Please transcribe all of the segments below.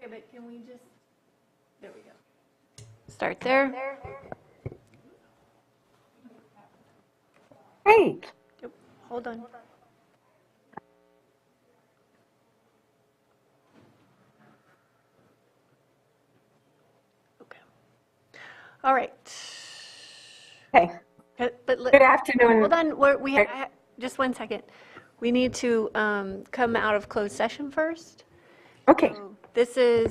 Okay, but can we just, there we go. Start there. Great. Yep, hold on. Okay. All right. Okay. But Good afternoon. hold on, just 1 second. We need to come out of closed session first. Okay. So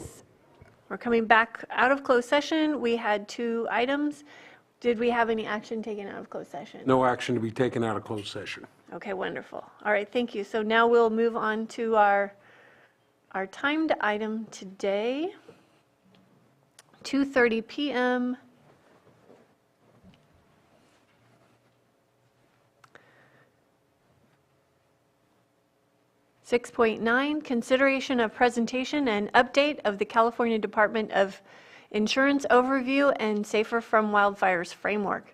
we're coming back out of closed session. We had 2 items. Did we have any action taken out of closed session? No action to be taken out of closed session. Okay, wonderful. All right, thank you. So now we'll move on to our timed item today, 2:30 p.m. (6.9) Consideration of presentation and update of the California Department of Insurance Overview and Safer from Wildfires Framework.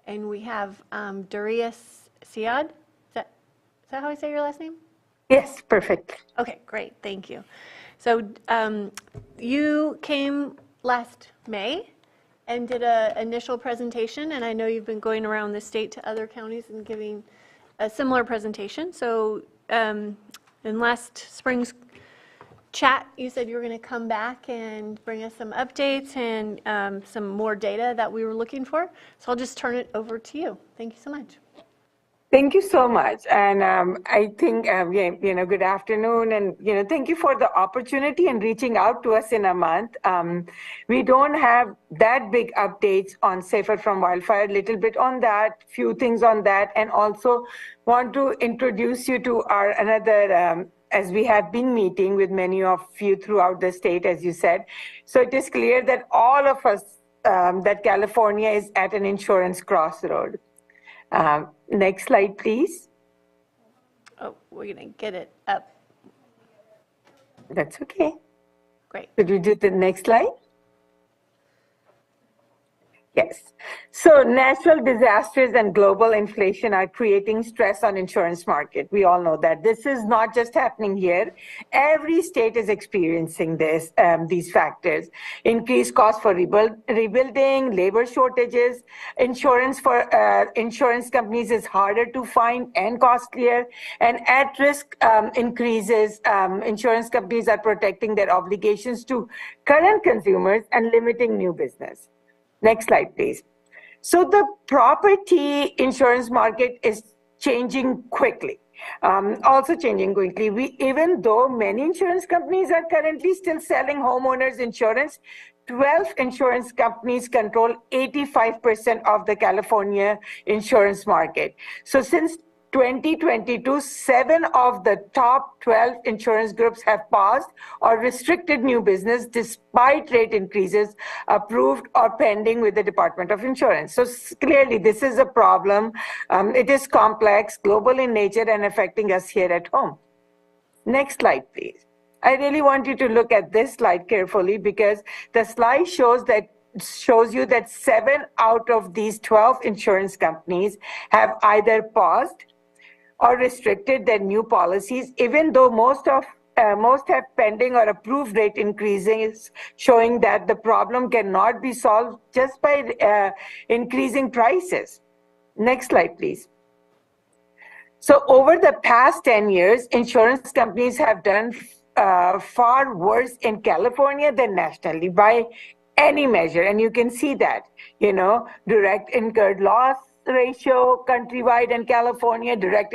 And we have Darius Siad. Is that how I say your last name? Yes, perfect. Okay, great, thank you. So you came last May and did an initial presentation, and I know you've been going around the state to other counties and giving a similar presentation. So in last spring's chat, you said you were going to come back and bring us some updates and some more data that we were looking for. So I'll just turn it over to you. Thank you so much. Thank you so much. And I think, good afternoon. And, thank you for the opportunity and reaching out to us in a month. We don't have that big updates on Safer from Wildfire, little bit on that, few things on that, and also want to introduce you to our another, as we have been meeting with many of you throughout the state, as you said. So it is clear that all of us, that California is at an insurance crossroad. Next slide, please. Oh, we're going to get it up. That's okay. Great. Could we do the next slide? Yes. So natural disasters and global inflation are creating stress on insurance market. We all know that. This is not just happening here. Every state is experiencing this, these factors. Increased cost for rebuilding, labor shortages, insurance for insurance companies is harder to find and costlier, and at-risk increases. Insurance companies are protecting their obligations to current consumers and limiting new business. Next slide, please. So the property insurance market is changing quickly. Also changing quickly. Even though many insurance companies are currently still selling homeowners insurance, 12 insurance companies control 85% of the California insurance market. So since 2022, 7 of the top 12 insurance groups have paused or restricted new business despite rate increases approved or pending with the Department of Insurance. So clearly, this is a problem. It is complex, global in nature, and affecting us here at home. Next slide, please. I really want you to look at this slide carefully because the slide shows you that 7 out of these 12 insurance companies have either paused or restricted their new policies, even though most have pending or approved rate increases, showing that the problem cannot be solved just by increasing prices. Next slide, please. So over the past 10 years, insurance companies have done far worse in California than nationally by any measure. And you can see that, direct incurred loss ratio countrywide in California, direct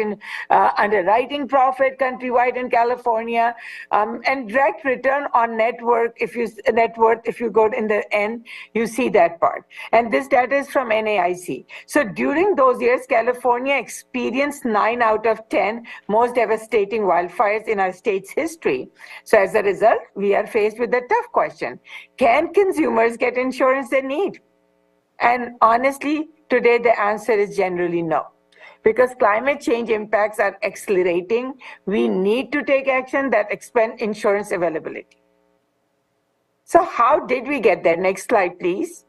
underwriting profit countrywide in California, and direct return on net worth. If you go in the end, you see that part. And this data is from NAIC. So during those years, California experienced 9 out of 10 most devastating wildfires in our state's history. So as a result, we are faced with a tough question: can consumers get insurance they need? And honestly, today the answer is generally no. Because climate change impacts are accelerating, we need to take action that expand insurance availability. So how did we get there? Next slide, please.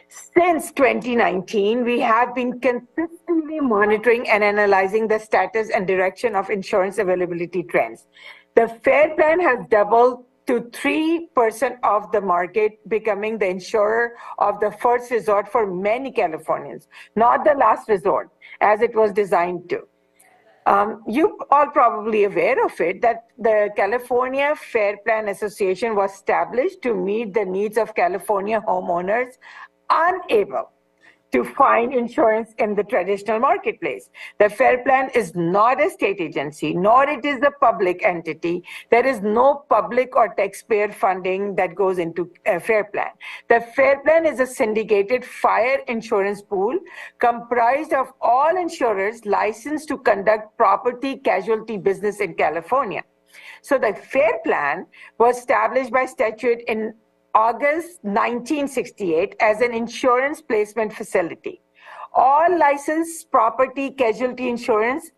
Since 2019, we have been consistently monitoring and analyzing the status and direction of insurance availability trends. The FAIR plan has doubled to 3% of the market, becoming the insurer of the first resort for many Californians, not the last resort, as it was designed to. You all probably aware of it, that the California Fair Plan Association was established to meet the needs of California homeowners unable to find insurance in the traditional marketplace. The Fair Plan is not a state agency, nor it is a public entity. There is no public or taxpayer funding that goes into a Fair Plan. The Fair Plan is a syndicated fire insurance pool comprised of all insurers licensed to conduct property casualty business in California. So the Fair Plan was established by statute in August 1968 as an insurance placement facility. All licensed property casualty insurance,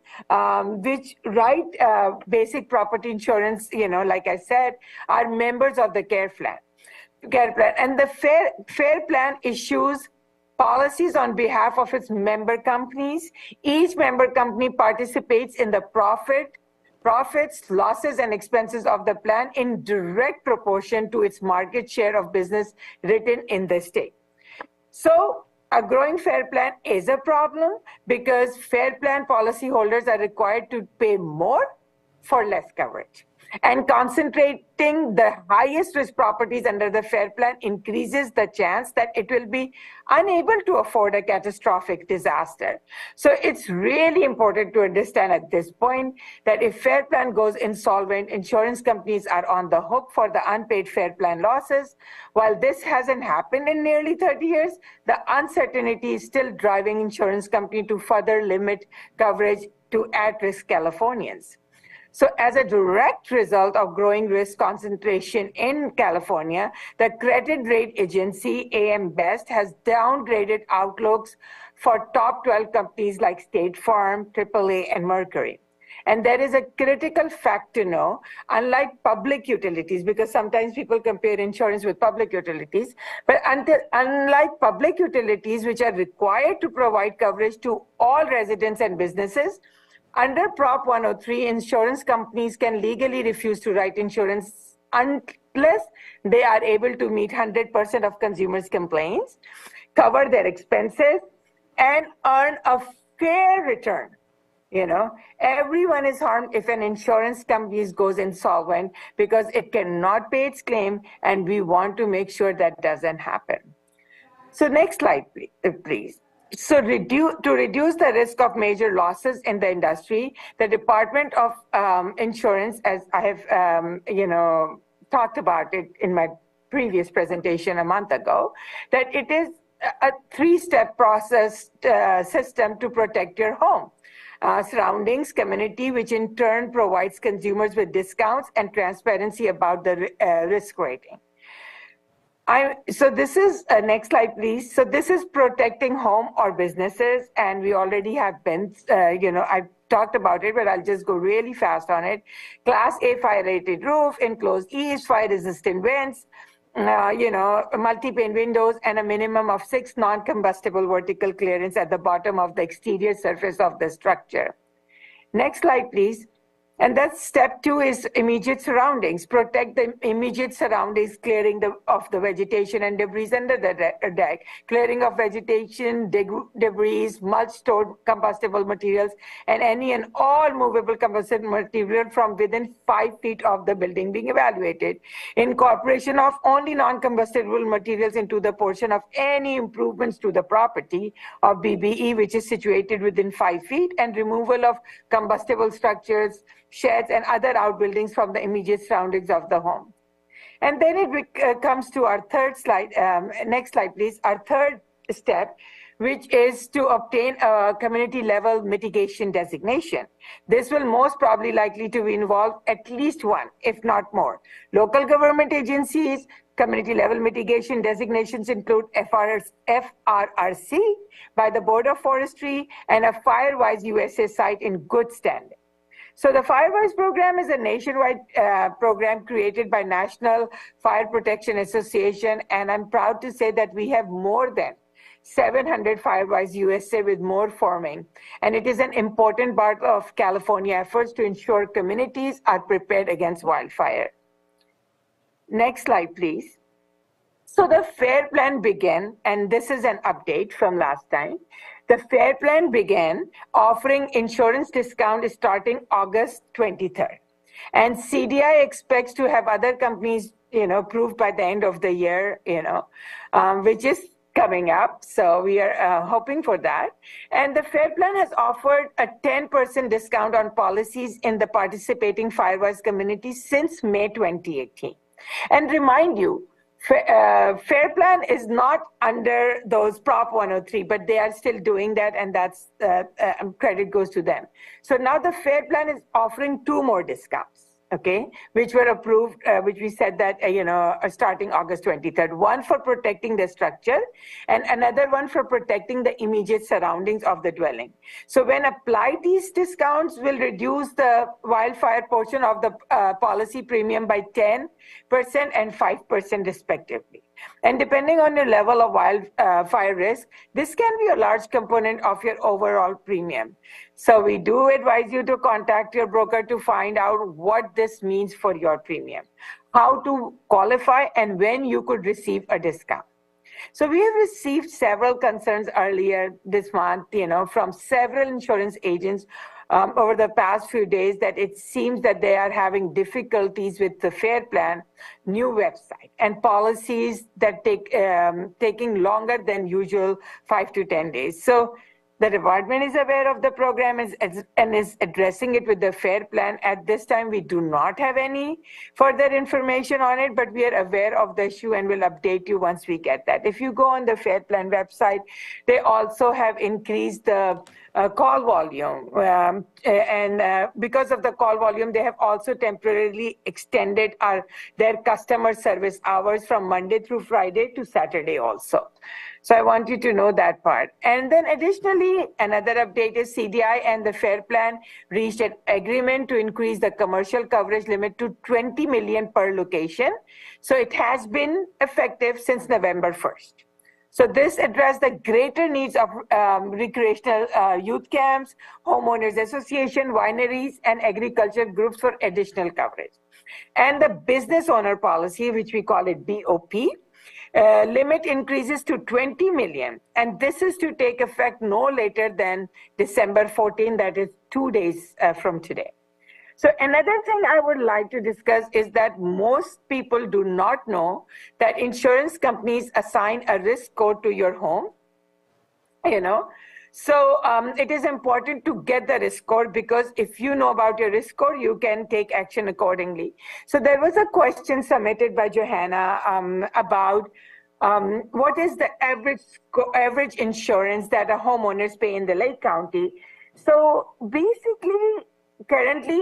which write basic property insurance, like I said, are members of the Care Plan. And the Fair Plan issues policies on behalf of its member companies. Each member company participates in the profits, losses, and expenses of the plan in direct proportion to its market share of business written in the state. So a growing Fair Plan is a problem because Fair Plan policyholders are required to pay more for less coverage. And concentrating the highest risk properties under the Fair Plan increases the chance that it will be unable to afford a catastrophic disaster. So it's really important to understand at this point that if Fair Plan goes insolvent, insurance companies are on the hook for the unpaid Fair Plan losses. While this hasn't happened in nearly 30 years, the uncertainty is still driving insurance companies to further limit coverage to at-risk Californians. So as a direct result of growing risk concentration in California, the credit rate agency, AM Best, has downgraded outlooks for top 12 companies like State Farm, AAA, and Mercury. And there is a critical fact to know, unlike public utilities, because sometimes people compare insurance with public utilities, but unlike public utilities, which are required to provide coverage to all residents and businesses, under Prop 103, insurance companies can legally refuse to write insurance unless they are able to meet 100% of consumers' complaints, cover their expenses, and earn a fair return. Everyone is harmed if an insurance company goes insolvent because it cannot pay its claim, and we want to make sure that doesn't happen. So next slide, please. So to reduce the risk of major losses in the industry, the Department of Insurance, as I have talked about it in my previous presentation a month ago, that it is a three-step process system to protect your home. Surroundings, community, which in turn provides consumers with discounts and transparency about the risk rating. So this is, next slide, please. So this is protecting home or businesses, and we already have been, I've talked about it, but I'll just go really fast on it. Class A fire-rated roof, enclosed eaves, fire-resistant vents, multi-pane windows, and a minimum of 6 non-combustible vertical clearance at the bottom of the exterior surface of the structure. Next slide, please. And that's step 2 is immediate surroundings. Protect the immediate surroundings, clearing of the vegetation and debris under the deck, clearing of vegetation, debris, mulch, stored combustible materials, and any and all movable combustible material from within 5 feet of the building being evaluated. Incorporation of only non-combustible materials into the portion of any improvements to the property of BBE, which is situated within 5 feet, and removal of combustible structures, sheds, and other outbuildings from the immediate surroundings of the home. And then it comes to our third slide. Next slide, please. Our third step, which is to obtain a community level mitigation designation. This will most probably likely to involve at least one, if not more. Local government agencies, community level mitigation designations include FRRC by the Board of Forestry and a FireWise USA site in good standing. So the FireWise program is a nationwide program created by National Fire Protection Association, and I'm proud to say that we have more than 700 FireWise USA with more forming. And it is an important part of California efforts to ensure communities are prepared against wildfire. Next slide, please. So the FAIR plan began, and this is an update from last time. The FAIR plan began offering insurance discount starting August 23rd. And CDI expects to have other companies, approved by the end of the year, which is coming up. So we are hoping for that. And the FAIR plan has offered a 10% discount on policies in the participating Firewise community since May 2018. And remind you, FAIR plan is not under those Prop 103, but they are still doing that, and that's credit goes to them. So now the FAIR plan is offering 2 more discounts, okay, which were approved, which we said that, starting August 23rd. One for protecting the structure and another one for protecting the immediate surroundings of the dwelling. So when applied, these discounts will reduce the wildfire portion of the policy premium by 10% and 5% respectively. And depending on your level of wildfire risk, this can be a large component of your overall premium. So we do advise you to contact your broker to find out what this means for your premium, how to qualify, and when you could receive a discount. So we have received several concerns earlier this month, from several insurance agents over the past few days that it seems that they are having difficulties with the FAIR plan new website and policies that taking longer than usual 5 to 10 days. So the department is aware of the program and is addressing it with the FAIR plan. At this time, we do not have any further information on it, but we are aware of the issue and will update you once we get that. If you go on the FAIR plan website, they also have increased the call volume. And because of the call volume, they have also temporarily extended their customer service hours from Monday through Friday to Saturday also. So I want you to know that part. And then additionally, another update is CDI and the FAIR plan reached an agreement to increase the commercial coverage limit to 20 million per location. So it has been effective since November 1st. So this addressed the greater needs of recreational youth camps, homeowners association, wineries, and agriculture groups for additional coverage. And the business owner policy, which we call it BOP, limit increases to 20 million, and this is to take effect no later than December 14, that is 2 days from today. So another thing I would like to discuss is that most people do not know that insurance companies assign a risk code to your home, So it is important to get the risk score, because if you know about your risk score, you can take action accordingly. So there was a question submitted by Johanna about what is the average insurance that a homeowners pay in the Lake County. So basically, currently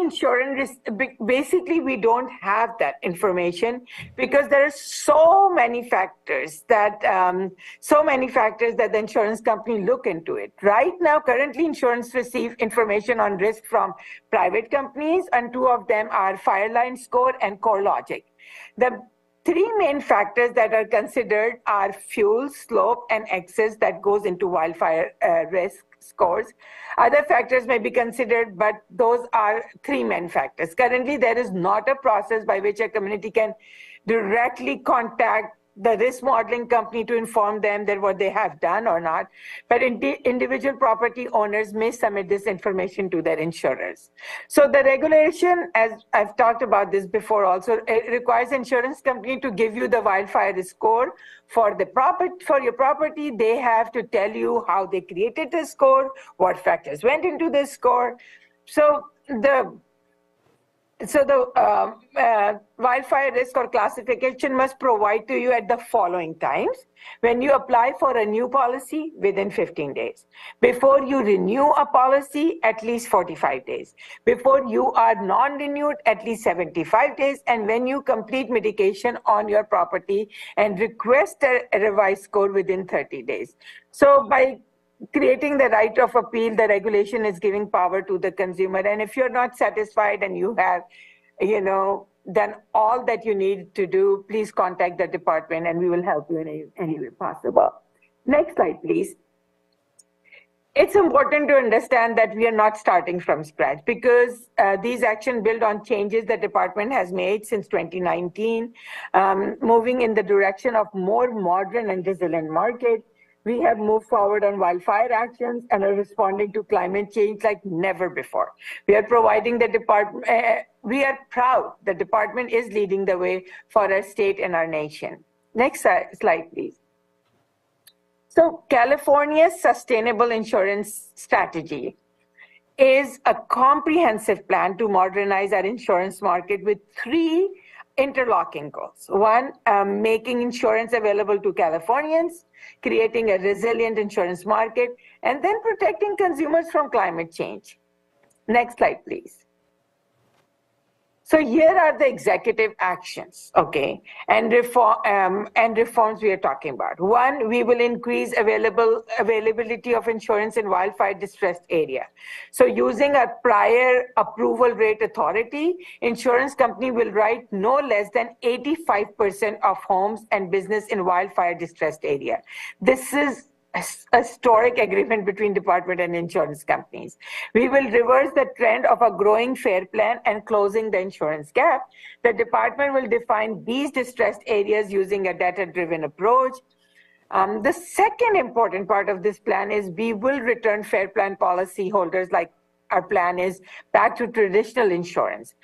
we don't have that information because there are so many factors that the insurance company look into it. Right now, currently insurance receive information on risk from private companies, and 2 of them are Fireline Score and CoreLogic. The 3 main factors that are considered are fuel, slope, and excess that goes into wildfire risk scores. Other factors may be considered, but those are 3 main factors. Currently, there is not a process by which a community can directly contact the risk modeling company to inform them that what they have done or not. But individual property owners may submit this information to their insurers. So the regulation, as I've talked about this before also, it requires insurance company to give you the wildfire score for your property. They have to tell you how they created the score, what factors went into the score. So the wildfire risk or classification must provide to you at the following times: when you apply for a new policy, within 15 days; before you renew a policy, at least 45 days; before you are non-renewed, at least 75 days; and when you complete mitigation on your property and request a revised score within 30 days. So by creating the right of appeal, the regulation is giving power to the consumer. And if you're not satisfied and you have, done all that you need to do, please contact the department and we will help you in any way possible. Next slide, please. It's important to understand that we are not starting from scratch because these actions build on changes the department has made since 2019, moving in the direction of more modern and resilient market. We have moved forward on wildfire actions and are responding to climate change like never before. We are providing the department, we are proud the department is leading the way for our state and our nation. Next slide, please. So California's sustainable insurance strategy is a comprehensive plan to modernize our insurance market with three interlocking goals. One, making insurance available to Californians, creating a resilient insurance market, and then protecting consumers from climate change. Next slide, please. So here are the executive actions, okay, and reforms we are talking about. One, we will increase availability of insurance in wildfire distressed area. So using a prior approval rate authority, insurance company will write no less than 85% of homes and business in wildfire distressed area. This is a historic agreement between department and insurance companies. We will reverse the trend of a growing FAIR plan and closing the insurance gap. The department will define these distressed areas using a data-driven approach. The second important part of this plan is we will return FAIR plan policy holders, like our plan is, back to traditional insurance.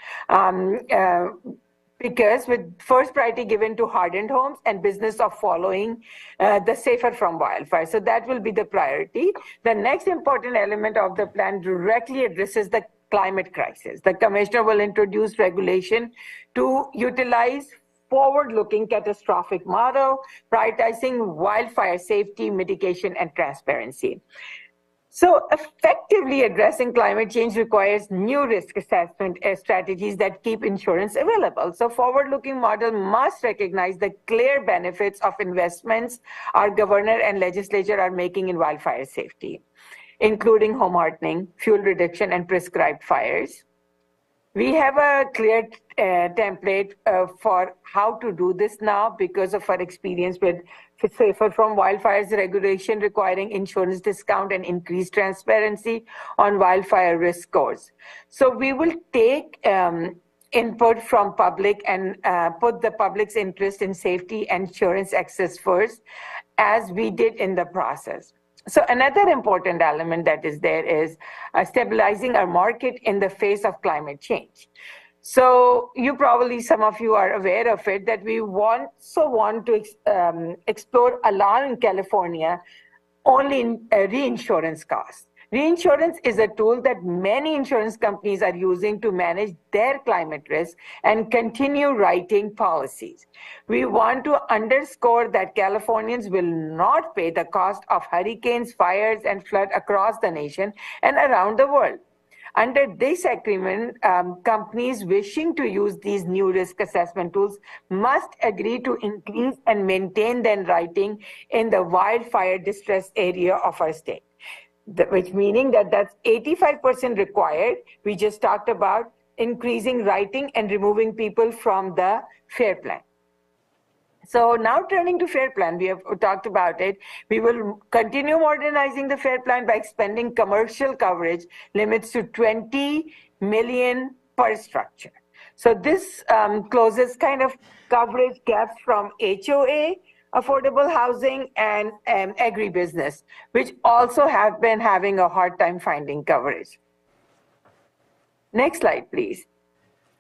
Because with first priority given to hardened homes and business of following the safer from wildfire. So that will be the priority. The next important element of the plan directly addresses the climate crisis. The commissioner will introduce regulation to utilize forward-looking catastrophic model, prioritizing wildfire safety, mitigation, and transparency. So effectively addressing climate change requires new risk assessment strategies that keep insurance available. So forward-looking model must recognize the clear benefits of investments our governor and legislature are making in wildfire safety, including home hardening, fuel reduction, and prescribed fires. We have a clear template for how to do this now because of our experience with safer from wildfires regulation requiring insurance discount and increased transparency on wildfire risk scores. So we will take input from public and put the public's interest in safety and insurance access first, as we did in the process. So another important element that is there is stabilizing our market in the face of climate change. So you probably, some of you are aware of it, that we want to explore allowing California only reinsurance costs. Reinsurance is a tool that many insurance companies are using to manage their climate risk and continue writing policies. We want to underscore that Californians will not pay the cost of hurricanes, fires, and flood across the nation and around the world. Under this agreement, companies wishing to use these new risk assessment tools must agree to increase and maintain their writing in the wildfire distress area of our state. Which meaning that that's 85% required. We just talked about increasing writing and removing people from the FAIR plan. So now turning to FAIR plan, we have talked about it. We will continue modernizing the FAIR plan by expanding commercial coverage limits to 20 million per structure. So this closes kind of coverage gaps from HOA, affordable housing, and agribusiness, which also have been having a hard time finding coverage. Next slide, please.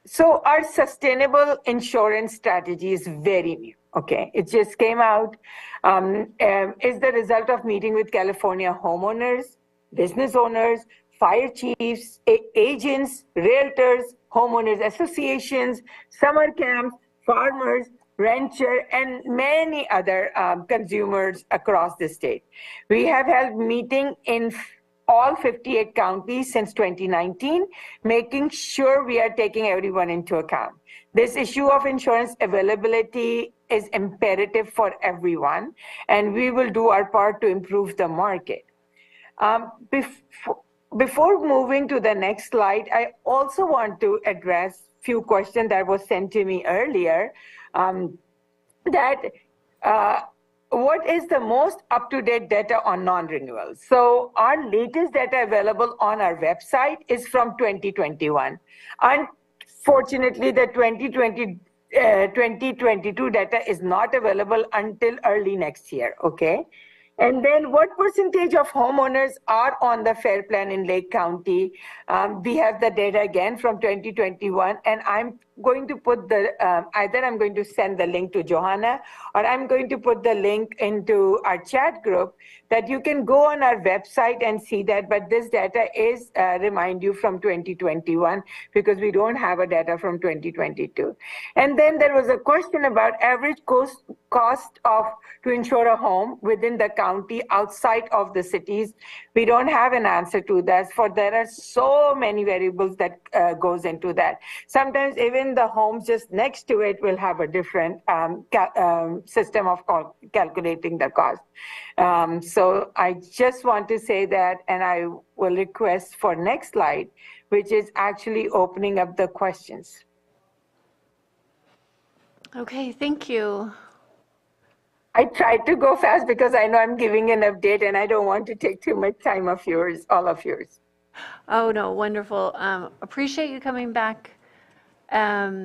So our sustainable insurance strategy is very new, okay? It just came out. Is the result of meeting with California homeowners, business owners, fire chiefs, agents, realtors, homeowners associations, summer camps, farmers, rancher, and many other consumers across the state. We have held meeting in all 58 counties since 2019, making sure we are taking everyone into account. This issue of insurance availability is imperative for everyone, and we will do our part to improve the market. Before moving to the next slide, I also want to address a few questions that was sent to me earlier. That what is the most up-to-date data on non-renewals? So our latest data available on our website is from 2021. Unfortunately, the 2022 data is not available until early next year, okay? And then what percentage of homeowners are on the FAIR plan in Lake County? We have the data again from 2021, and I'm going to put either I'm going to send the link to Johanna, or I'm going to put the link into our chat group that you can go on our website and see that. But this data is, remind you, from 2021 because we don't have a data from 2022. And then there was a question about average cost to insure a home within the county outside of the cities. We don't have an answer to that, for there are so many variables that goes into that. Sometimes even the homes just next to it will have a different system of calculating the cost. So I just want to say that, and I will request for next slide, which is actually opening up the questions. Okay, thank you. I tried to go fast because I know I'm giving an update and I don't want to take too much time of yours, all of yours. Oh, no, wonderful. Appreciate you coming back. Yeah,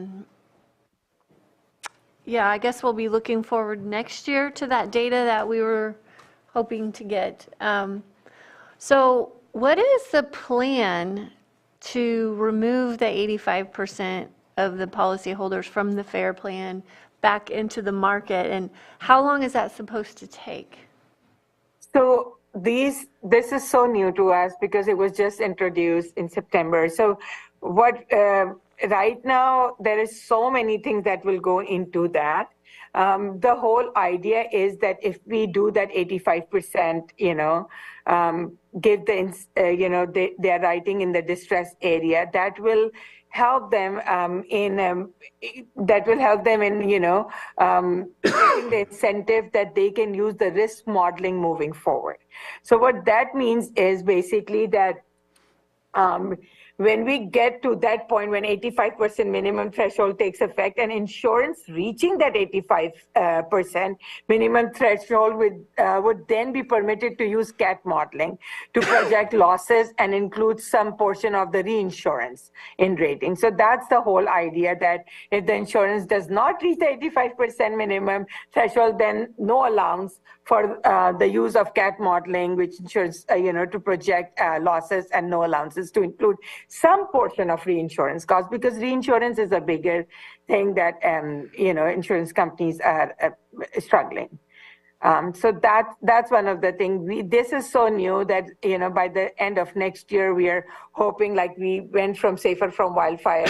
I guess we'll be looking forward next year to that data that we were hoping to get. So what is the plan to remove the 85% of the policyholders from the FAIR plan back into the market, and how long is that supposed to take? So this is so new to us because it was just introduced in September. So right now there is so many things that will go into that. The whole idea is that if we do that 85%, give they are writing in the distress area, that will help them in getting the incentive that they can use the risk modeling moving forward. So what that means is basically that when we get to that point, when 85% minimum threshold takes effect and insurance reaching that 85% minimum threshold would then be permitted to use CAT modeling to project losses and include some portion of the reinsurance in rating. So that's the whole idea, that if the insurance does not reach the 85% minimum threshold, then no allowance for the use of CAT modeling, which ensures, to project losses, and no allowances to include some portion of reinsurance costs, because reinsurance is a bigger thing that, insurance companies are struggling. So that's one of the things. This is so new that, by the end of next year, we are hoping, like we went from Safer from Wildfire.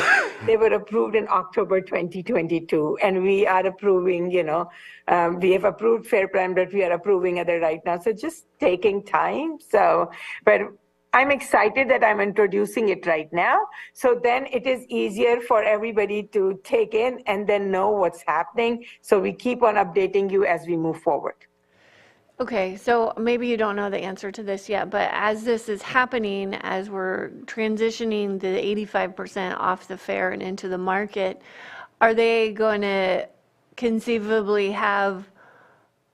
They were approved in October 2022, and we are approving, we have approved FAIR plan, but we are approving other right now. So just taking time. But I'm excited that I'm introducing it right now. So then it is easier for everybody to take in and then know what's happening. So we keep on updating you as we move forward. Okay, so maybe you don't know the answer to this yet, but as this is happening, as we're transitioning the 85% off the FAIR and into the market, are they going to conceivably have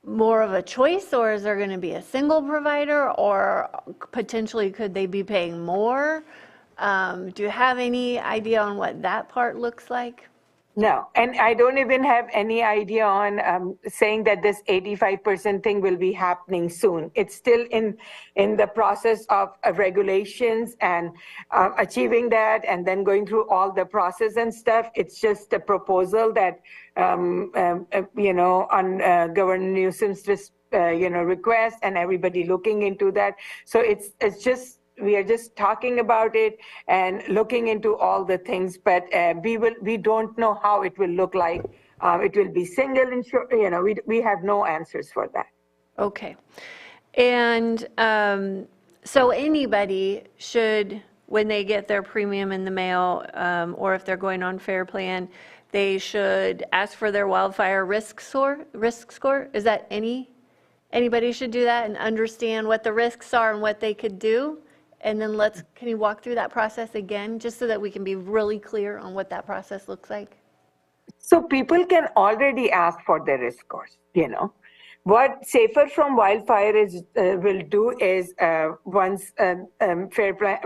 more of a choice, or is there going to be a single provider, or potentially could they be paying more? Do you have any idea on what that part looks like? No, and I don't even have any idea on saying that this 85% thing will be happening soon. It's still in the process of regulations and achieving that, and then going through all the process and stuff. It's just a proposal that, on Governor Newsom's request, and everybody looking into that. So we are just talking about it and looking into all the things, but we don't know how it will look like. It will be single insurance, we have no answers for that. Okay. And so anybody should, when they get their premium in the mail, or if they're going on FAIR plan, they should ask for their wildfire risk score? Is that anybody should do that and understand what the risks are and what they could do? And then can you walk through that process again, just so that we can be really clear on what that process looks like? So people can already ask for their risk scores, What Safer from Wildfire will do is once Fair Plan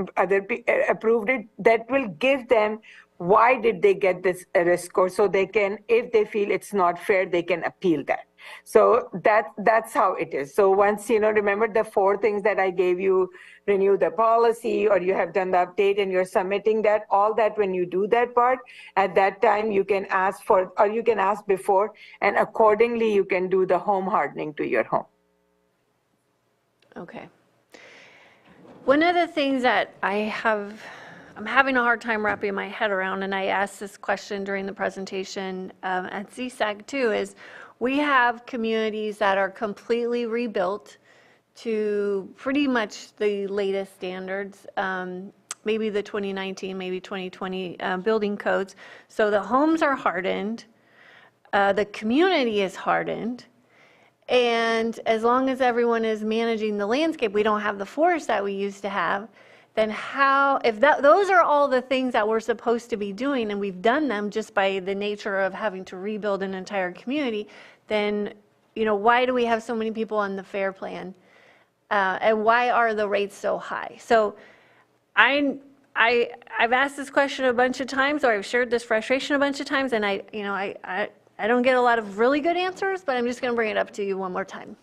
approved it, that will give them why did they get this risk score, so they can, if they feel it's not fair, they can appeal that. So that's how it is. So once, remember the 4 things that I gave you, renew the policy, or you have done the update and you're submitting that, all that, when you do that part, at that time you can ask for, or you can ask before, and accordingly you can do the home hardening to your home. Okay. One of the things that I'm having a hard time wrapping my head around, and I asked this question during the presentation at CSAG too, is we have communities that are completely rebuilt to pretty much the latest standards, maybe the 2019, maybe 2020 building codes. So the homes are hardened, the community is hardened, and as long as everyone is managing the landscape, we don't have the forest that we used to have, then how, if those are all the things that we're supposed to be doing, and we've done them just by the nature of having to rebuild an entire community, then, why do we have so many people on the FAIR plan? And why are the rates so high? So I've asked this question a bunch of times, or I've shared this frustration a bunch of times, and I don't get a lot of really good answers, but I'm just going to bring it up to you one more time.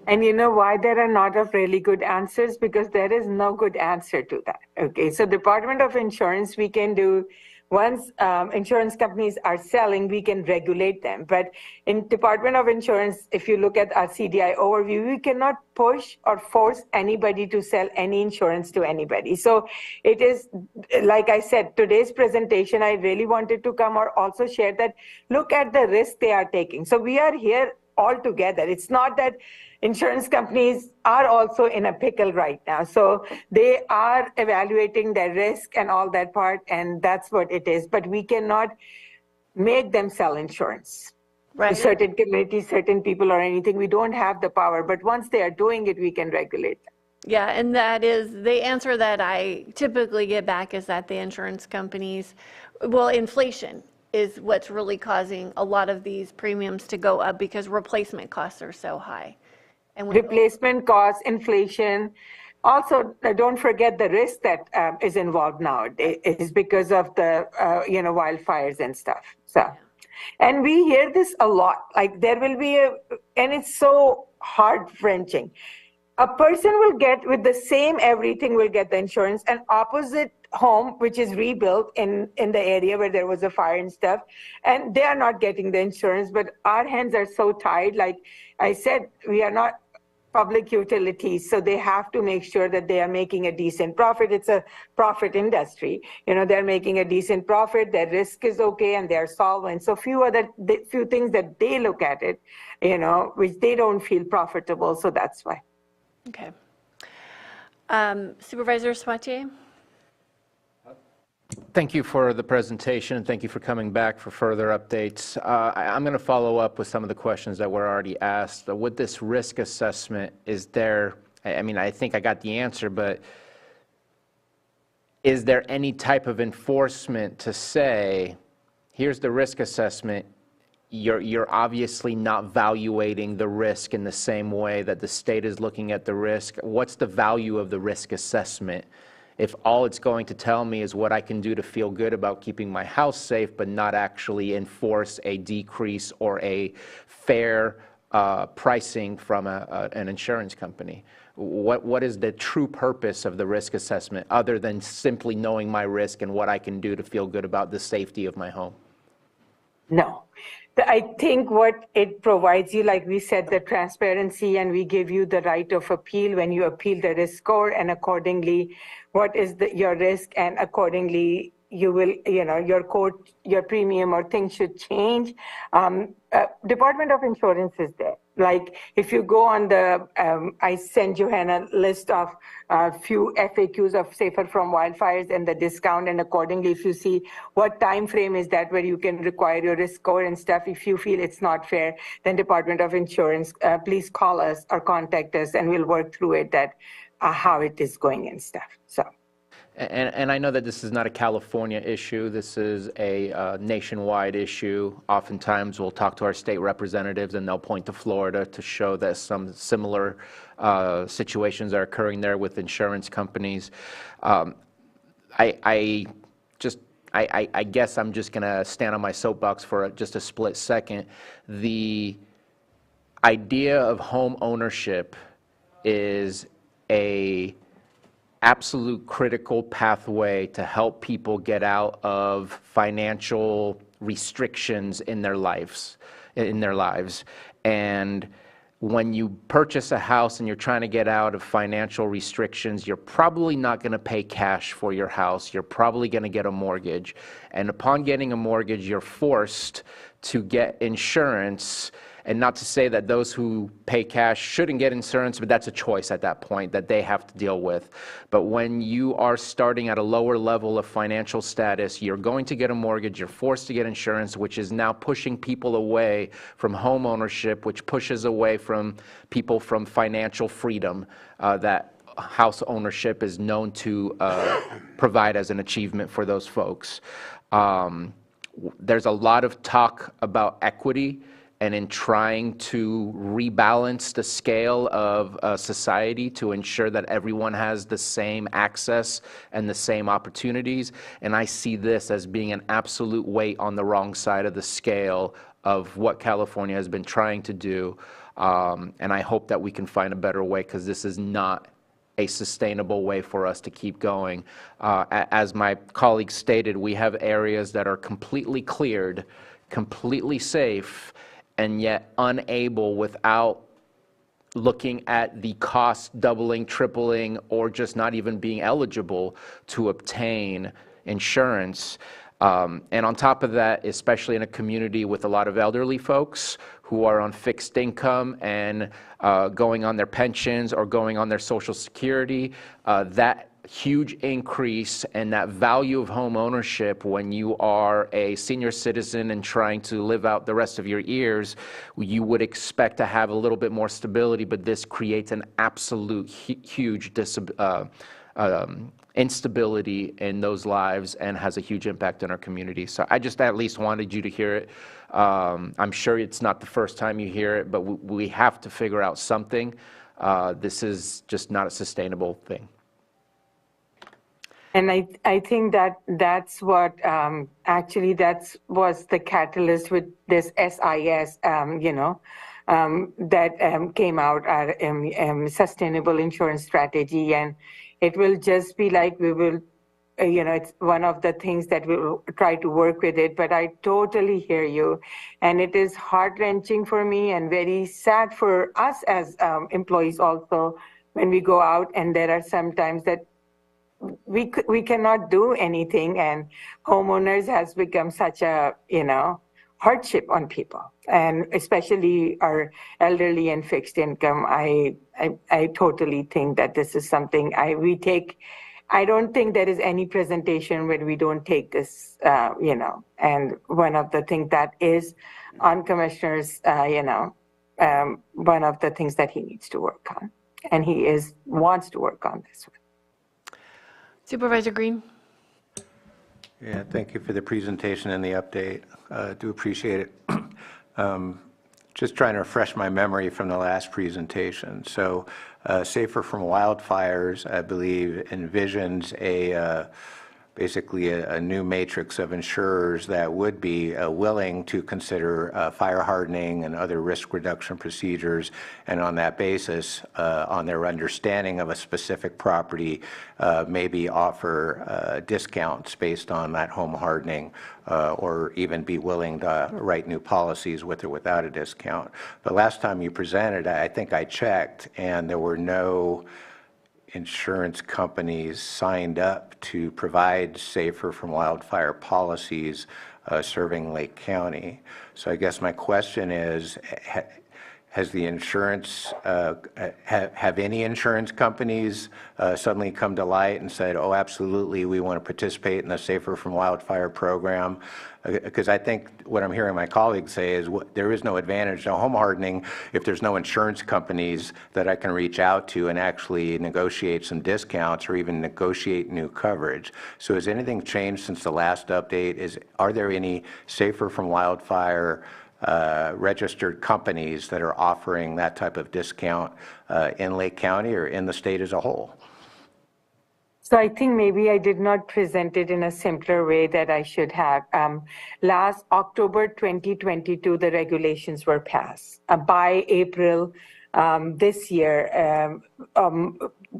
And you know why there are not of really good answers? Because there is no good answer to that. Okay, so Department of Insurance, we can do, once insurance companies are selling, we can regulate them. But in Department of Insurance, if you look at our CDI overview, we cannot push or force anybody to sell any insurance to anybody. So it is, like I said, today's presentation, I really wanted to come or also share that, look at the risk they are taking. So we are here all together. It's not that insurance companies are also in a pickle right now. So they are evaluating their risk and all that part, and that's what it is. But we cannot make them sell insurance to certain communities, certain people, or anything. We don't have the power. But once they are doing it, we can regulate them. Yeah, and that is the answer that I typically get back, is that the insurance companies, well, inflation is what's really causing a lot of these premiums to go up, because replacement costs are so high. And replacement costs, inflation. Also, don't forget the risk that is involved now is because of the wildfires and stuff. So, and we hear this a lot. Like there will be and it's so heart-wrenching. A person will get, with the same everything, will get the insurance, and opposite home, which is rebuilt in the area where there was a fire and stuff, and they are not getting the insurance. But our hands are so tied. Like I said, we are not public utilities, so they have to make sure that they are making a decent profit. It's a profit industry. They're making a decent profit, their risk is okay, and they're solvent. So few things that they look at it, which they don't feel profitable. So that's why. Okay. Supervisor Swatier? Thank you for the presentation, and thank you for coming back for further updates. I'm going to follow up with some of the questions that were already asked. With this risk assessment, is there, I think I got the answer, but is there any type of enforcement to say, here's the risk assessment, you're obviously not valuating the risk in the same way that the state is looking at the risk? What's the value of the risk assessment if all it's going to tell me is what I can do to feel good about keeping my house safe, but not actually enforce a decrease or a fair pricing from an insurance company? What is the true purpose of the risk assessment, other than simply knowing my risk and what I can do to feel good about the safety of my home? No. I think what it provides you, like we said, the transparency, and we give you the right of appeal when you appeal the risk score, and accordingly, what is your risk, and accordingly, you will, your premium or things should change. Department of Insurance is there. Like if you go on the, I send Johanna a list of few FAQs of Safer from Wildfires and the discount, and accordingly, if you see what time frame is that where you can require your risk score and stuff, if you feel it's not fair, then Department of Insurance, please call us or contact us, and we'll work through it, that how it is going and stuff. So. And I know that this is not a California issue. This is a nationwide issue. Oftentimes, we'll talk to our state representatives, and they'll point to Florida to show that some similar situations are occurring there with insurance companies. I guess I'm just going to stand on my soapbox for just a split second. The idea of home ownership is a absolute critical pathway to help people get out of financial restrictions in their lives. And when you purchase a house and you're trying to get out of financial restrictions, you're probably not going to pay cash for your house. You're probably going to get a mortgage. And upon getting a mortgage, you're forced to get insurance. And not to say that those who pay cash shouldn't get insurance, but that's a choice at that point that they have to deal with. But when you are starting at a lower level of financial status, you're going to get a mortgage, you're forced to get insurance, which is now pushing people away from home ownership, which pushes away from people from financial freedom that house ownership is known to provide as an achievement for those folks. There's a lot of talk about equity, and in trying to rebalance the scale of society to ensure that everyone has the same access and the same opportunities. And I see this as being an absolute weight on the wrong side of the scale of what California has been trying to do. And I hope that we can find a better way, because this is not a sustainable way for us to keep going. As my colleague stated, we have areas that are completely cleared, completely safe, and yet unable, without looking at the cost doubling, tripling, or just not even being eligible to obtain insurance. And on top of that, especially in a community with a lot of elderly folks who are on fixed income and going on their pensions or going on their Social Security, that huge increase and that value of home ownership when you are a senior citizen and trying to live out the rest of your years, you would expect to have a little bit more stability, but this creates an absolute huge instability in those lives and has a huge impact on our community. So I just at least wanted you to hear it. I'm sure it's not the first time you hear it, but we have to figure out something. This is just not a sustainable thing. And I think that's what actually was the catalyst with this SIS, that came out, our sustainable insurance strategy. And it will just be like we will, it's one of the things that we'll try to work with it. But I totally hear you. And it is heart-wrenching for me and very sad for us as employees also when we go out and there are some times that we cannot do anything, and homeowners has become such a hardship on people, and especially our elderly and fixed income. I totally think that this is something we take. I don't think there is any presentation where we don't take this, and one of the things that is on Commissioner's, one of the things that he needs to work on, and he wants to work on this one. Supervisor Green. Yeah, thank you for the presentation and the update. Do appreciate it. Just trying to refresh my memory from the last presentation. So Safer from Wildfires, I believe, envisions basically a new matrix of insurers that would be willing to consider fire hardening and other risk reduction procedures, and on that basis, on their understanding of a specific property, maybe offer discounts based on that home hardening, or even be willing to write new policies with or without a discount. But last time you presented, I think I checked, and there were no insurance companies signed up to provide Safer from Wildfire policies serving Lake County. So I guess my question is, has the insurance, have any insurance companies suddenly come to light and said, oh, absolutely, we want to participate in the Safer from Wildfire program? Because I think what I'm hearing my colleagues say is there is no advantage to home hardening if there's no insurance companies that I can reach out to and actually negotiate some discounts or even negotiate new coverage. So has anything changed since the last update? Are there any Safer from Wildfire registered companies that are offering that type of discount in Lake County or in the state as a whole? So I think maybe I did not present it in a simpler way that I should have. Last October 2022, the regulations were passed. By April this year,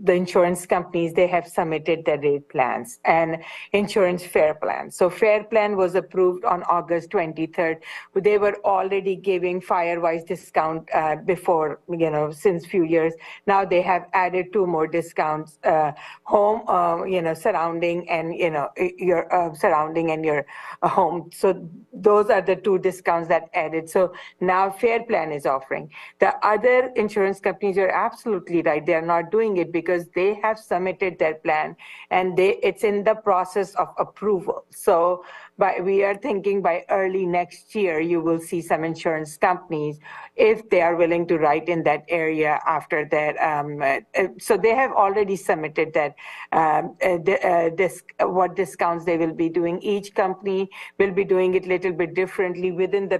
the insurance companies, they have submitted their rate plans and insurance fair plan. So fair plan was approved on August 23rd. They were already giving fire-wise discount before, since few years. Now they have added 2 more discounts, home, surrounding and, your surrounding and your home. So those are the 2 discounts that added. So now fair plan is offering. The other insurance companies, you're absolutely right. They are not doing it because they have submitted their plan and it's in the process of approval. So we are thinking by early next year, you will see some insurance companies, if they are willing to write in that area after that. So they have already submitted that, what discounts they will be doing. Each company will be doing it a little bit differently within the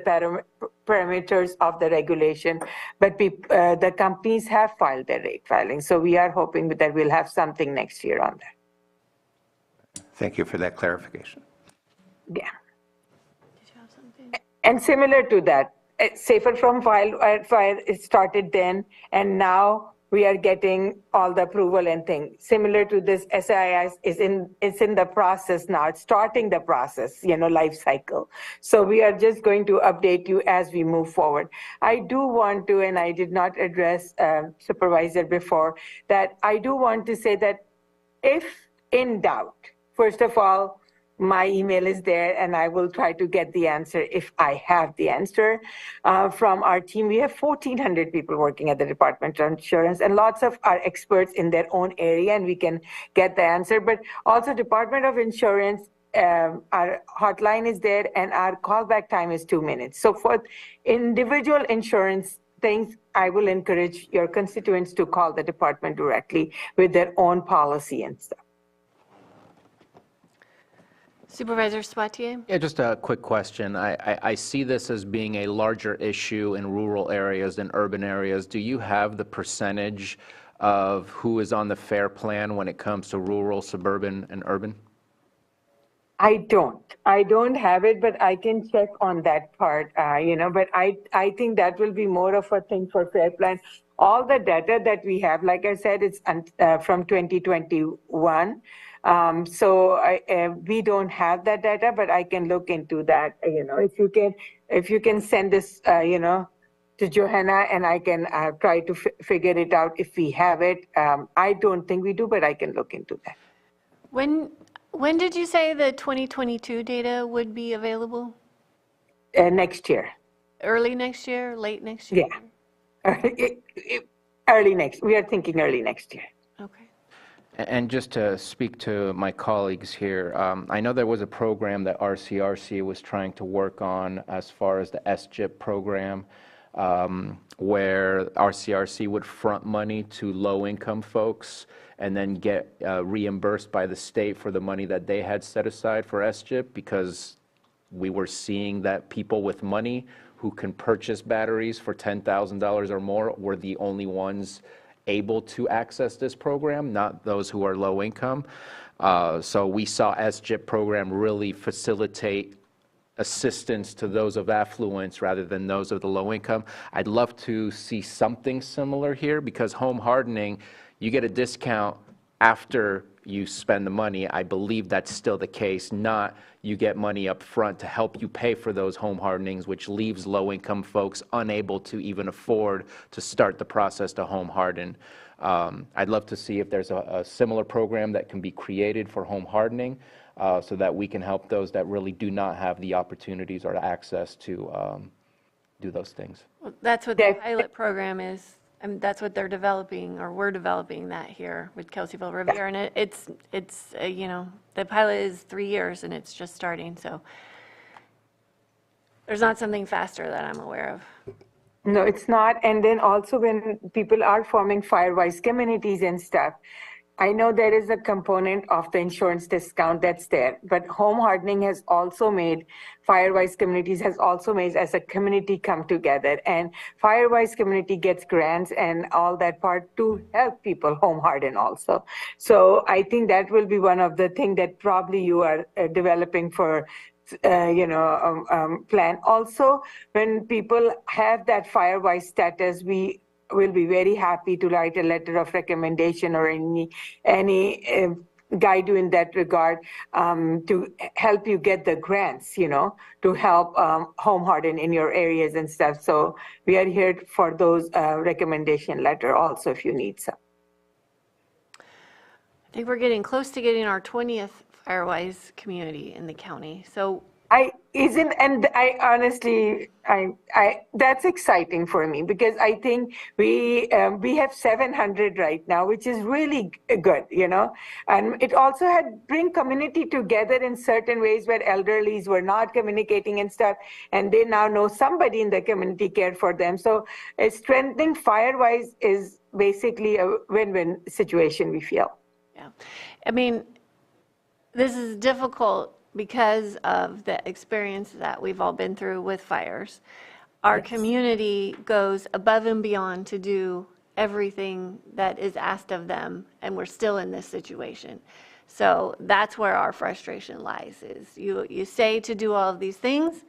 parameters of the regulation, but the companies have filed their rate filing. So we are hoping that we'll have something next year on that. Thank you for that clarification. Yeah. Did you have something? And similar to that, Safer from Wildfire, it started then, and now we are getting all the approval and things. Similar to this, SIS is in the process now. It's starting the process, life cycle. So we are just going to update you as we move forward. I do want to, and I did not address Supervisor before, that I do want to say that if in doubt, first of all, my email is there, and I will try to get the answer if I have the answer from our team. We have 1,400 people working at the Department of Insurance, and lots of our experts in their own area, and we can get the answer. But also Department of Insurance, our hotline is there, and our callback time is 2 minutes. So for individual insurance things, I will encourage your constituents to call the department directly with their own policy and stuff. Supervisor Sabatier? Yeah, just a quick question. I see this as being a larger issue in rural areas than urban areas. Do you have the percentage of who is on the FAIR plan when it comes to rural, suburban, and urban? I don't have it, but I can check on that part, but I think that will be more of a thing for FAIR plan. All the data that we have, like I said, it's from 2021. So we don't have that data, but I can look into that. If you can send this, to Johanna, and I can try to figure it out if we have it. I don't think we do, but I can look into that. When did you say the 2022 data would be available? Next year. Early next year, late next year? Yeah. Early next. We are thinking early next year. Okay. And just to speak to my colleagues here, I know there was a program that RCRC was trying to work on as far as the SGIP program, where RCRC would front money to low-income folks and then get reimbursed by the state for the money that they had set aside for SGIP, because we were seeing that people with money who can purchase batteries for $10,000 or more were the only ones able to access this program, not those who are low income. So we saw SGIP program really facilitate assistance to those of affluence rather than those of the low income. I'd love to see something similar here, because home hardening, you get a discount after you spend the money. I believe that's still the case, not you get money up front to help you pay for those home hardenings, which leaves low-income folks unable to even afford to start the process to home harden. I'd love to see if there's a similar program that can be created for home hardening, so that we can help those that really do not have the opportunities or access to do those things. Well, that's what the That- pilot program is. I mean, that's what they're developing, or we're developing that here with Kelseyville Riviera. And it's you know, the pilot is 3 years and it's just starting, so there's not something faster that I'm aware of. No, it's not. And then also when people are forming Firewise communities and stuff, I know there is a component of the insurance discount that's there, but home hardening has also made, Firewise communities has also made as a community come together. And Firewise community gets grants and all that part to help people home harden also. So I think that will be one of the things that probably you are developing for plan. Also, when people have that Firewise status, we will be very happy to write a letter of recommendation or any guide you in that regard to help you get the grants, you know, to help home harden in your areas and stuff. So we are here for those recommendation letter also if you need some. I think we're getting close to getting our 20th Firewise community in the county. So I honestly, that's exciting for me because I think we have 700 right now, which is really good, you know. And it also had bring community together in certain ways where elderlies were not communicating and stuff, and they now know somebody in the community cared for them. So strengthening Firewise is basically a win-win situation, we feel. yeah, I mean, this is difficult because of the experience that we've all been through with fires. Our community goes above and beyond to do everything that is asked of them, and we're still in this situation. So that's where our frustration lies, is you say to do all of these things,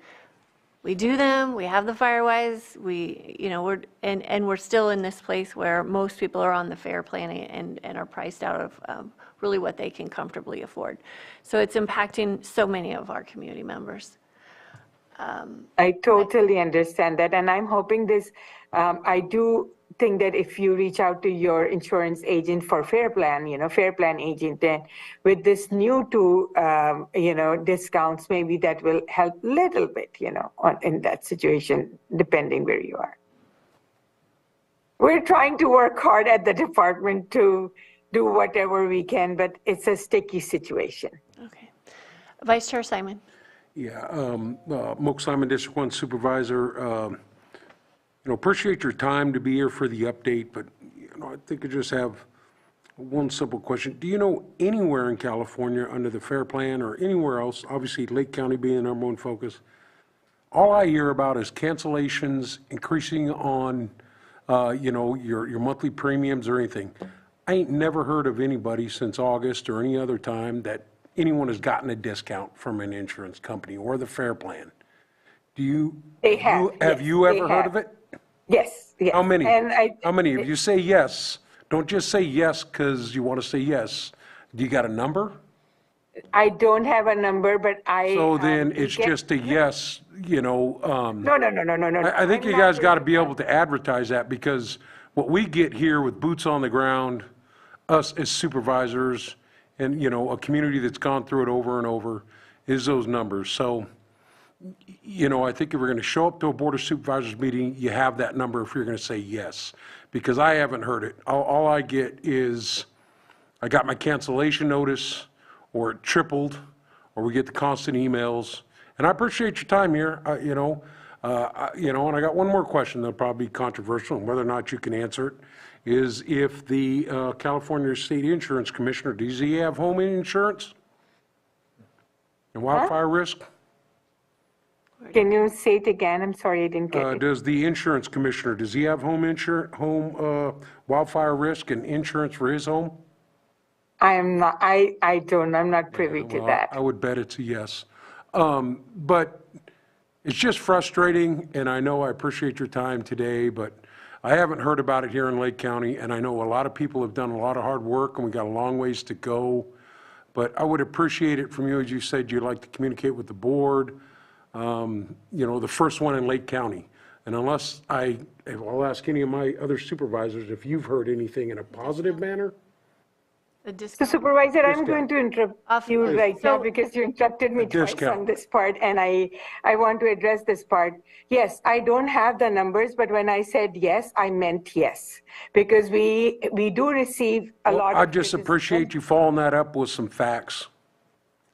we do them, we have the Firewise, we're still in this place where most people are on the FAIR plan and are priced out of really what they can comfortably afford. So it's impacting so many of our community members. I totally understand that. And I'm hoping this, I do think that if you reach out to your insurance agent for Fair Plan, Fair Plan agent, then with this new two, discounts, maybe that will help a little bit, in that situation, depending where you are. We're trying to work hard at the department to do whatever we can, but it's a sticky situation. Okay. Vice Chair Simon. Yeah, Moak Simon, District 1 Supervisor. Appreciate your time to be here for the update, but, I think I just have one simple question. Do you know anywhere in California under the FAIR Plan or anywhere else, obviously Lake County being the number one focus, all I hear about is cancellations, increasing on, your monthly premiums or anything. I ain't never heard of anybody since August or any other time that anyone has gotten a discount from an insurance company or the FAIR Plan. Do you? They have. Have yes, you ever they heard have. of it? Yes, yes. How many? And How many? If you say yes, don't just say yes because you want to say yes. Do you got a number? I don't have a number, but I. So then we it's get- just a yes, No. I think you guys got to be able to advertise that because what we get here with boots on the ground, us as supervisors and, a community that's gone through it over and over is those numbers. So, I think if we're going to show up to a Board of Supervisors meeting, you have that number if you're going to say yes, because I haven't heard it. All I get is I got my cancellation notice or it tripled or we get the constant emails. And I appreciate your time here, and I got one more question that'll probably be controversial, and whether or not you can answer it, is if the California State Insurance Commissioner, does he have home insurance and wildfire risk? Can you say it again? I'm sorry, I didn't get it. Does the insurance commissioner, does he have home wildfire risk and insurance for his home? I'm not, I'm not privy to Well, that. I would bet it's a yes. But it's just frustrating, and I know I appreciate your time today, but I haven't heard about it here in Lake County, and I know a lot of people have done a lot of hard work, and we got a long ways to go. But I would appreciate it from you, as you said, you'd like to communicate with the board, the first one in Lake County. And unless I'll ask any of my other supervisors if you've heard anything in a positive manner. The So discount. Supervisor, I'm Discount. going to interrupt Off- you right now so- because you interrupted me twice discount. on this part, and I want to address this part. Yes, I don't have the numbers, but when I said yes, I meant yes, because we do receive a Well, lot I of just criticism. appreciate you following that up with some facts,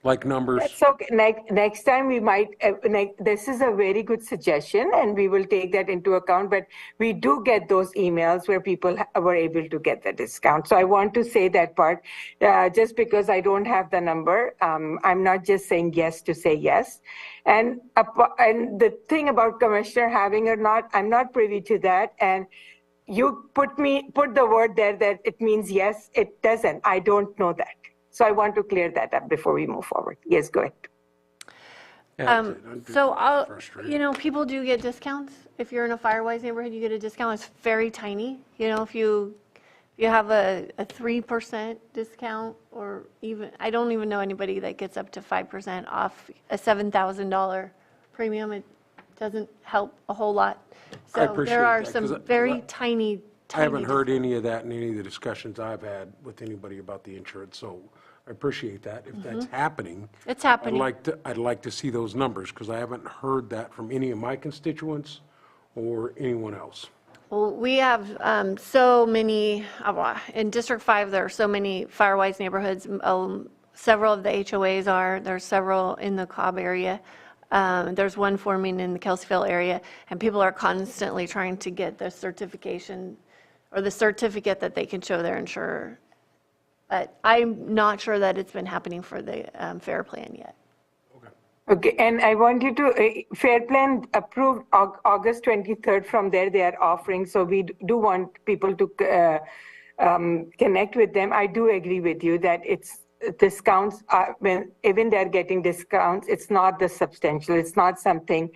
like numbers. That's okay. Next time we might, this is a very good suggestion and we will take that into account, but we do get those emails where people were able to get the discount. So I want to say that part, just because I don't have the number, I'm not just saying yes to say yes. And the thing about commissioner having or not, I'm not privy to that. And you put the word there that it means yes, it doesn't. I don't know that. So I want to clear that up before we move forward. Yes, go ahead. So people do get discounts. If you're in a Firewise neighborhood, you get a discount. It's very tiny. If you have a 3% discount, or even, I don't even know anybody that gets up to 5% off a $7,000 premium. It doesn't help a whole lot. So appreciate there are that, some 'cause very tiny I haven't heard discounts. any of that in any of the discussions I've had with anybody about the insurance, so I appreciate that. If that's happening. It's happening. I'd like to see those numbers, because I haven't heard that from any of my constituents or anyone else. Well, we have so many, in District 5, there are so many Firewise neighborhoods. Several of the HOAs there's several in the Cobb area. There's one forming in the Kelseyville area, and people are constantly trying to get the certification or the certificate that they can show their insurer. But I'm not sure that it's been happening for the FAIR Plan yet. Okay, and I want you to, Fair Plan approved August 23rd. From there, they are offering. So we do want people to connect with them. I do agree with you that it's discounts, even they're getting discounts, it's not the substantial. It's not something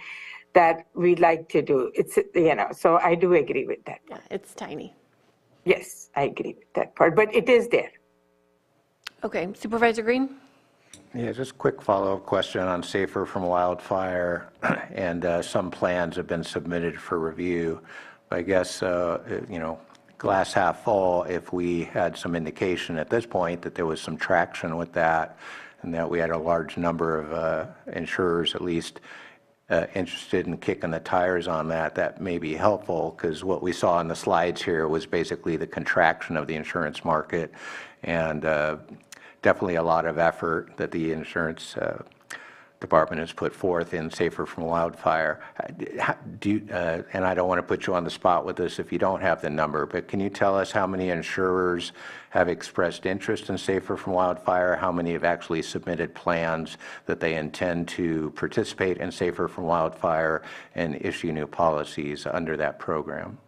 that we like to do. It's, so I do agree with that. Yeah, it's tiny. Yes, I agree with that part, but it is there. Okay, Supervisor Green? Yeah, just a quick follow-up question on Safer from Wildfire, and some plans have been submitted for review. I guess, glass half full, if we had some indication at this point that there was some traction with that, and that we had a large number of insurers at least interested in kicking the tires on that, that may be helpful, because what we saw in the slides here was basically the contraction of the insurance market, and definitely a lot of effort that the insurance department has put forth in Safer from Wildfire. And I don't want to put you on the spot with this if you don't have the number, but can you tell us how many insurers have expressed interest in Safer from Wildfire? How many have actually submitted plans that they intend to participate in Safer from Wildfire and issue new policies under that program?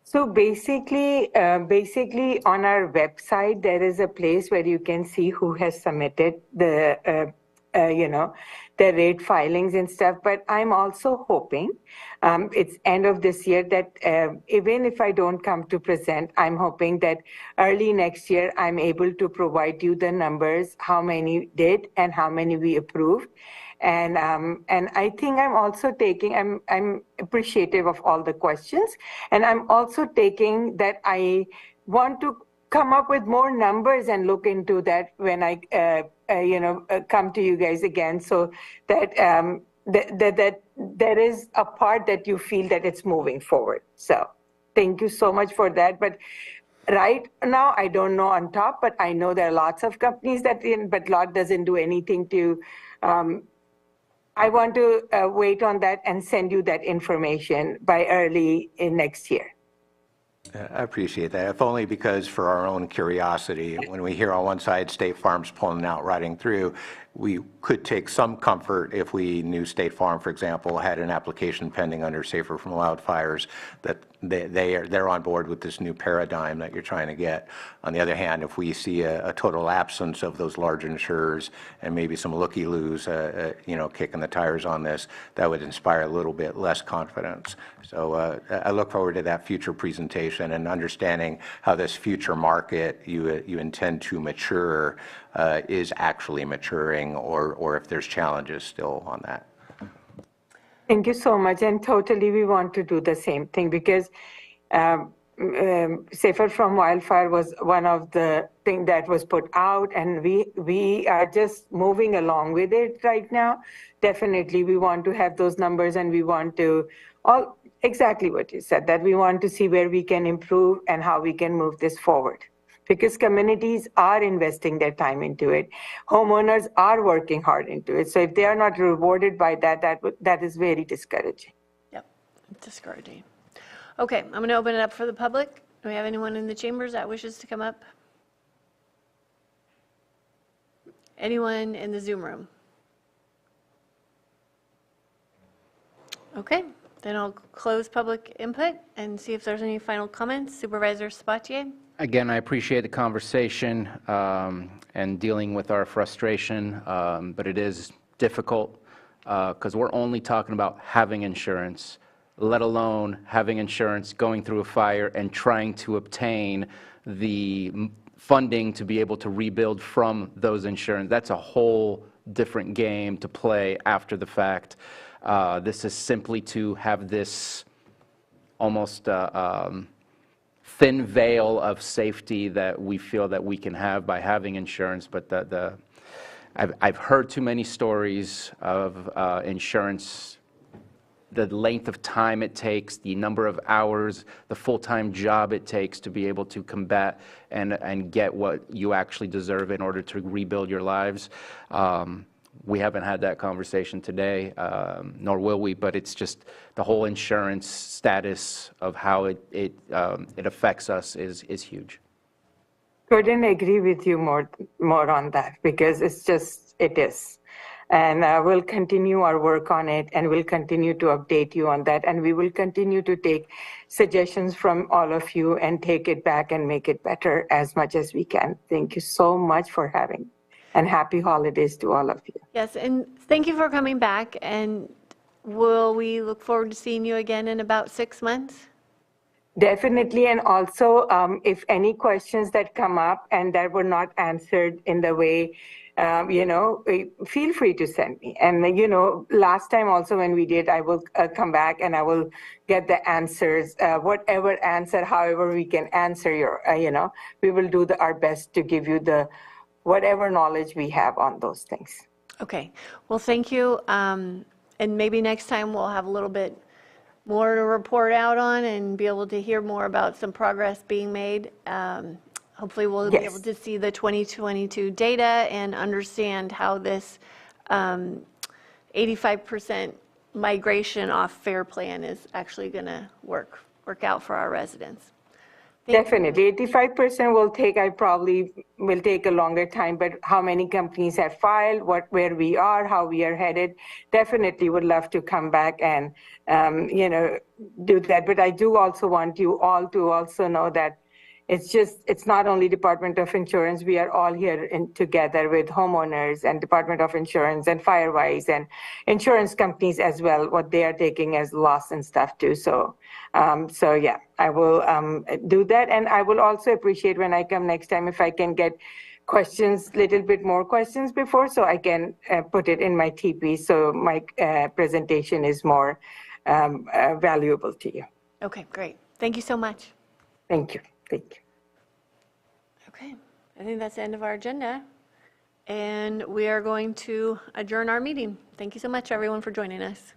So basically on our website, there is a place where you can see who has submitted the the rate filings and stuff. But I'm also hoping, it's end of this year, that even if I don't come to present, I'm hoping that early next year, I'm able to provide you the numbers, how many did and how many we approved. And I think I'm also taking, I'm appreciative of all the questions. And I'm also taking that I want to come up with more numbers and look into that when I, come to you guys again, so that that there is a part that you feel that it's moving forward. So thank you so much for that. But right now, I don't know on top, but I know there are lots of companies but lot doesn't do anything to, I want to wait on that and send you that information by early in next year. I appreciate that, if only because for our own curiosity, when we hear on one side State Farm's pulling out, riding through, we could take some comfort if we knew State Farm, for example, had an application pending under Safer from Wildfires, that they're on board with this new paradigm that you're trying to get. On the other hand, if we see a total absence of those large insurers and maybe some looky-loos, kicking the tires on this, that would inspire a little bit less confidence. So I look forward to that future presentation and understanding how this future market you intend to mature is actually maturing, or if there's challenges still on that. Thank you so much. And totally, we want to do the same thing because Safer from Wildfire was one of the things that was put out, and we are just moving along with it right now. Definitely, we want to have those numbers, and we want to all exactly what you said, that we want to see where we can improve and how we can move this forward. Because communities are investing their time into it, homeowners are working hard into it. So if they are not rewarded by that, that is very discouraging. Yep, discouraging. Okay, I'm going to open it up for the public. Do we have anyone in the chambers that wishes to come up? Anyone in the Zoom room? Okay, then I'll close public input and see if there's any final comments. Supervisor Sabatier? Again, I appreciate the conversation and dealing with our frustration, but it is difficult because we're only talking about having insurance, let alone having insurance, going through a fire, and trying to obtain the funding to be able to rebuild from those insurance. That's a whole different game to play after the fact. This is simply to have this almost thin veil of safety that we feel that we can have by having insurance, but I've heard too many stories of insurance, the length of time it takes, the number of hours, the full-time job it takes to be able to combat and get what you actually deserve in order to rebuild your lives. We haven't had that conversation today, nor will we, but it's just the whole insurance status of how it affects us is huge. Couldn't agree with you more on that, because it is. And we'll continue our work on it, and we'll continue to update you on that. And we will continue to take suggestions from all of you and take it back and make it better as much as we can. Thank you so much for having, and happy holidays to all of you. Yes, and thank you for coming back. And will we look forward to seeing you again in about 6 months? Definitely. And also, if any questions that come up and that were not answered in the way, feel free to send me. And, last time also when we did, I will come back and I will get the answers, whatever answer, however we can answer your, we will do our best to give you whatever knowledge we have on those things. Okay. Well, thank you. And maybe next time we'll have a little bit more to report out on and be able to hear more about some progress being made. Hopefully we'll be able to see the 2022 data and understand how this 85% migration off FAIR plan is actually going to work out for our residents. Definitely. 85% will take a longer time, but how many companies have filed, where we are, how we are headed, definitely would love to come back and, do that. But I do also want you all to also know that it's not only Department of Insurance. We are all here together with homeowners and Department of Insurance and Firewise and insurance companies as well, what they are taking as loss and stuff too. So yeah, I will do that. And I will also appreciate when I come next time if I can get little bit more questions before, so I can put it in my TP so my presentation is more valuable to you. Okay, great. Thank you so much. Thank you. Thank you. Okay, I think that's the end of our agenda. And we are going to adjourn our meeting. Thank you so much, everyone, for joining us.